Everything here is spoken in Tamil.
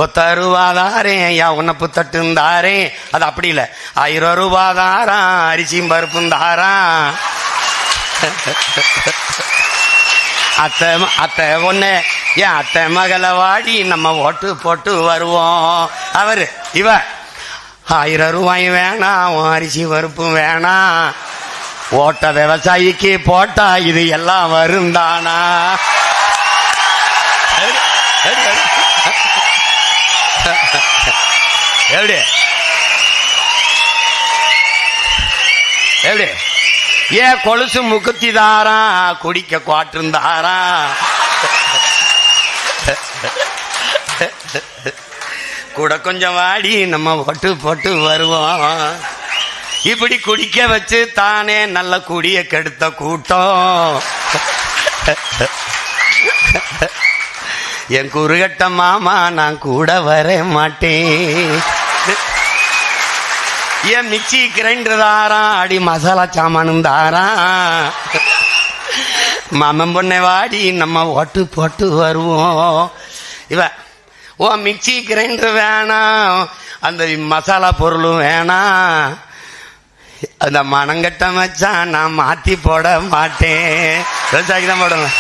ஒத்த யா உன்னப்பு தட்டுந்தாரே. அது அப்படி இல்லை, 1000 ரூபாதாராம் அரிசியும் பருப்பும் தாராம். அத்தை ஒண்ணு ஏன் அத்தை மகளை வாடி நம்ம ஓட்டு போட்டு வருவோம். அவரு இவ 1000 ரூபாயும் வேணாம், அரிசி பருப்பும் வேணாம், ஓட்ட விவசாயிக்கு போட்டா இது எல்லாம் வருந்தானா. எப்படி எப்படி ஏன் கொலுசு முக்குத்தி தாராம், குடிக்க குவாட்டிருந்தாராம், கூட கொஞ்சம் வாடி நம்ம ஓட்டு போட்டு வருவோம். இப்படி குடிக்க வச்சு தானே நல்ல குடிய கெடுத்த கூட்டம். என் குறுகட்ட மாமா நான் கூட வர மாட்டேன். என் மிக்சி கிரைண்டர் தாராம், அடி மசாலா சாமானும் தாராம். மாமன் பொண்ணை வாடி நம்ம ஓட்டு போட்டு வருவோம். இவ ஓ மிக்சி கிரைண்டர் வேணாம், அந்த மசாலா பொருளும் வேணாம், அந்த மனங்கட்ட மச்சான் நான் மாத்தி போட மாட்டேன். விவசாயிக்கு தான் போடணும்.